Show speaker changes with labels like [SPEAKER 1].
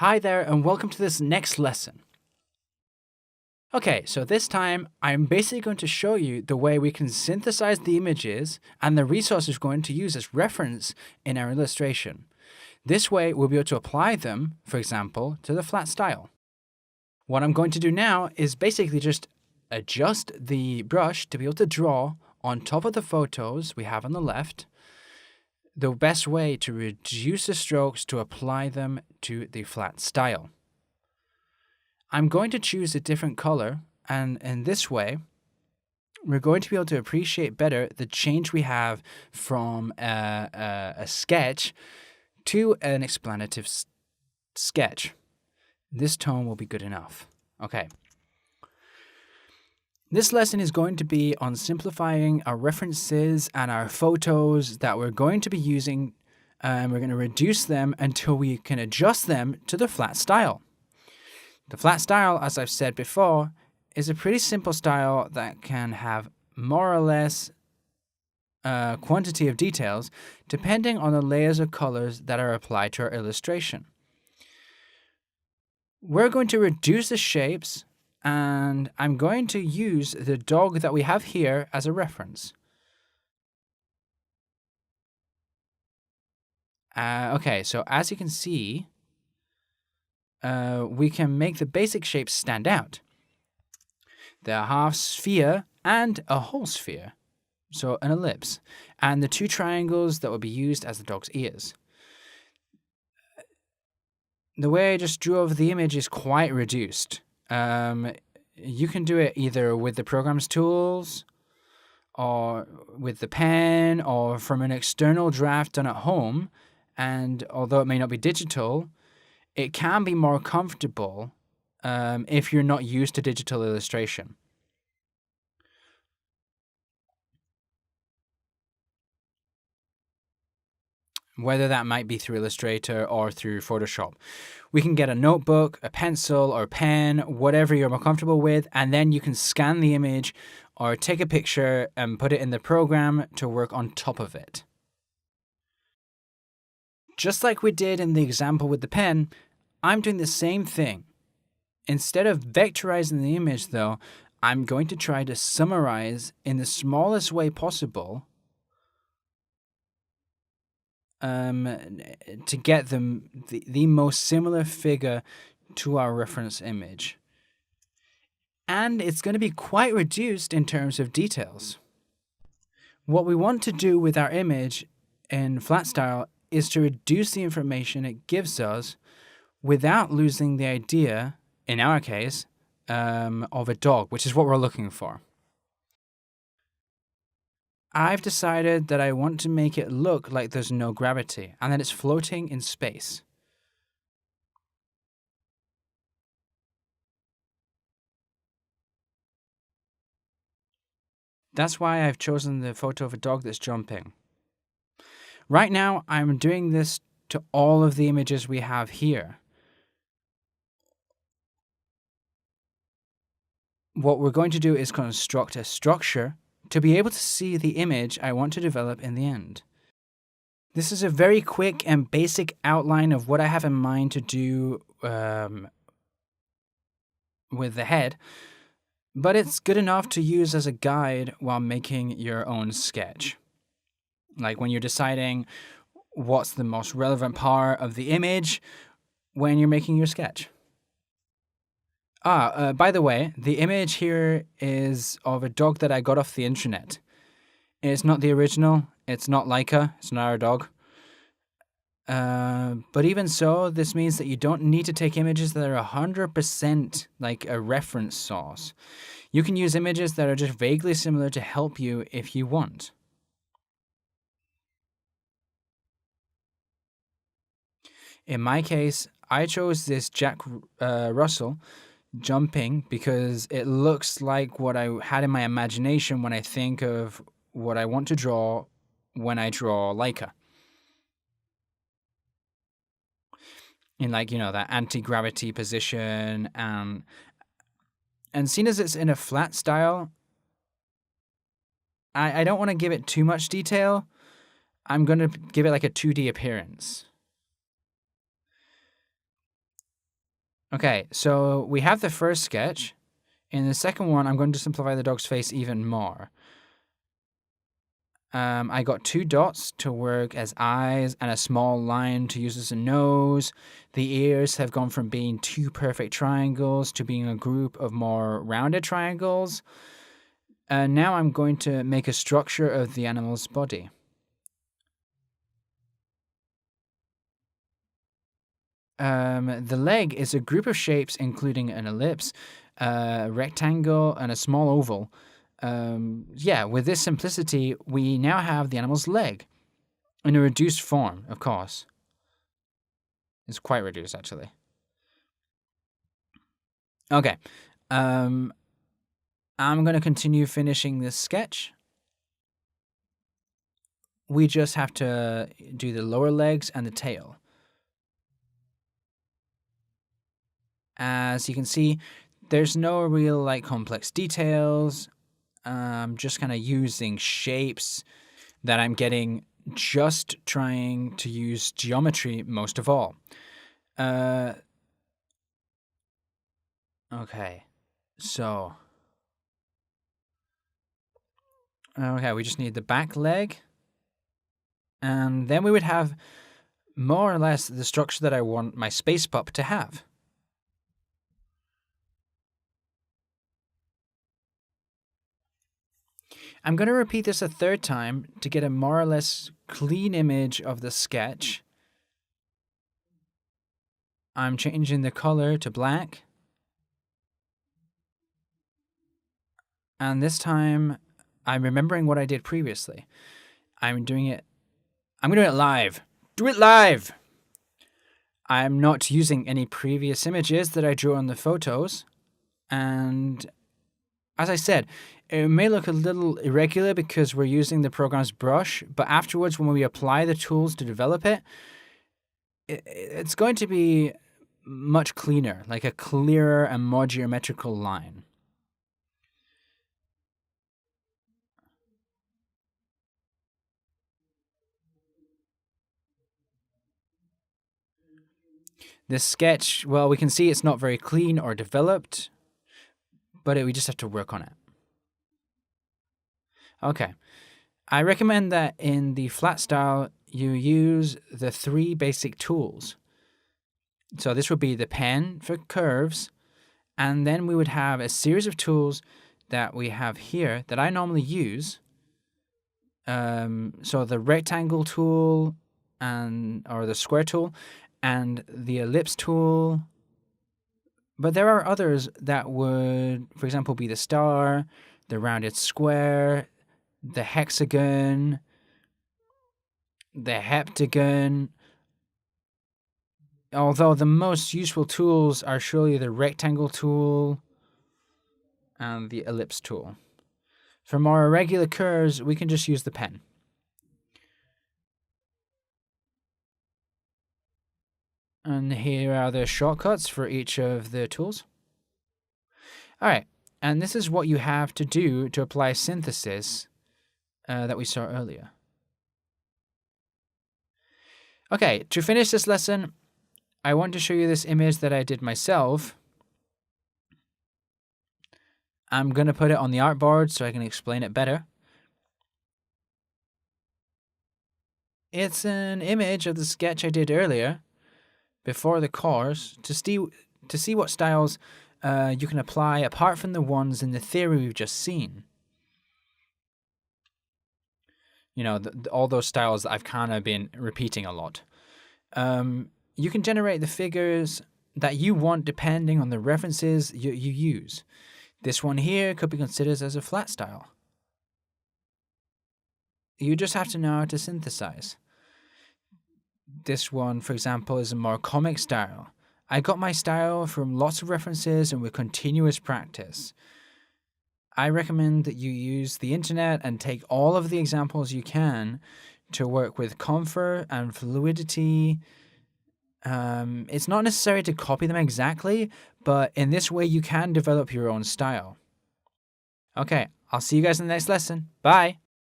[SPEAKER 1] Hi there and welcome to this next lesson. Okay, so this time I'm basically going to show you the way we can synthesize the images and the resources we're going to use as reference in our illustration. This way we'll be able to apply them, for example, to the flat style. What I'm going to do now is basically just adjust the brush to be able to draw on top of the photos we have on the left, the best way to reduce the strokes to apply them to the flat style. I'm going to choose a different color, and in this way, we're going to be able to appreciate better the change we have from a sketch to an explanative sketch. This tone will be good enough. Okay. This lesson is going to be on simplifying our references and our photos that we're going to be using, and we're going to reduce them until we can adjust them to the flat style. The flat style, as I've said before, is a pretty simple style that can have more or less a quantity of details depending on the layers of colors that are applied to our illustration. We're going to reduce the shapes, and I'm going to use the dog that we have here as a reference. Okay, so as you can see, we can make the basic shapes stand out. They're a half sphere and a whole sphere, so an ellipse, and the two triangles that will be used as the dog's ears. The way I just drew over the image is quite reduced. You can do it either with the program's tools, or with the pen, or from an external draft done at home, and although it may not be digital, it can be more comfortable if you're not used to digital illustration. Whether that might be through Illustrator or through Photoshop. We can get a notebook, a pencil, or a pen, whatever you're more comfortable with, and then you can scan the image or take a picture and put it in the program to work on top of it. Just like we did in the example with the pen, I'm doing the same thing. Instead of vectorizing the image, though, I'm going to try to summarize in the smallest way possible to get the most similar figure to our reference image. And it's going to be quite reduced in terms of details. What we want to do with our image in flat style is to reduce the information it gives us without losing the idea, in our case, of a dog, which is what we're looking for. I've decided that I want to make it look like there's no gravity and that it's floating in space. That's why I've chosen the photo of a dog that's jumping. Right now, I'm doing this to all of the images we have here. What we're going to do is construct a structure to be able to see the image I want to develop in the end. This is a very quick and basic outline of what I have in mind to do with the head, but it's good enough to use as a guide while making your own sketch. Like when you're deciding what's the most relevant part of the image when you're making your sketch. By the way, the image here is of a dog that I got off the internet. It's not the original. It's not Leica. It's not our dog. But even so, this means that you don't need to take images that are 100% like a reference source. You can use images that are just vaguely similar to help you if you want. In my case, I chose this Jack Russell jumping because it looks like what I had in my imagination when I think of what I want to draw when I draw Leica. In that anti-gravity position, and seeing as it's in a flat style, I don't want to give it too much detail. I'm going to give it like a 2D appearance. Okay, so we have the first sketch. In the second one, I'm going to simplify the dog's face even more. I got 2 dots to work as eyes and a small line to use as a nose. The ears have gone from being 2 perfect triangles to being a group of more rounded triangles. Now I'm going to make a structure of the animal's body. The leg is a group of shapes including an ellipse, a rectangle, and a small oval. With this simplicity, we now have the animal's leg in a reduced form, of course. It's quite reduced, actually. Okay. I'm going to continue finishing this sketch. We just have to do the lower legs and the tail. As you can see, there's no real complex details. I'm just kind of using shapes that I'm getting just trying to use geometry most of all. Okay, so... Okay, we just need the back leg. And then we would have more or less the structure that I want my space pup to have. I'm going to repeat this a third time to get a more or less clean image of the sketch. I'm changing the color to black. And this time, I'm remembering what I did previously. I'm doing it live. Do it live! I'm not using any previous images that I drew on the photos. And as I said, it may look a little irregular because we're using the program's brush, but afterwards when we apply the tools to develop it, it's going to be much cleaner, like a clearer and more geometrical line. This sketch, well, we can see it's not very clean or developed, but we just have to work on it. Okay. I recommend that in the flat style, you use the 3 basic tools. So this would be the pen for curves, and then we would have a series of tools that we have here that I normally use. So the rectangle tool or the square tool and the ellipse tool. But there are others that would, for example, be the star, the rounded square, the hexagon, the heptagon. Although the most useful tools are surely the rectangle tool and the ellipse tool. For more irregular curves, we can just use the pen. And here are the shortcuts for each of the tools. All right, and this is what you have to do to apply synthesis that we saw earlier. Okay, to finish this lesson, I want to show you this image that I did myself. I'm going to put it on the artboard so I can explain it better. It's an image of the sketch I did earlier, before the course, to see what styles you can apply apart from the ones in the theory we've just seen. You know, all those styles that I've kind of been repeating a lot. You can generate the figures that you want depending on the references you use. This one here could be considered as a flat style. You just have to know how to synthesize. This one, for example, is a more comic style. I got my style from lots of references and with continuous practice. I recommend that you use the internet and take all of the examples you can to work with comfort and fluidity. It's not necessary to copy them exactly, but in this way you can develop your own style. Okay, I'll see you guys in the next lesson. Bye!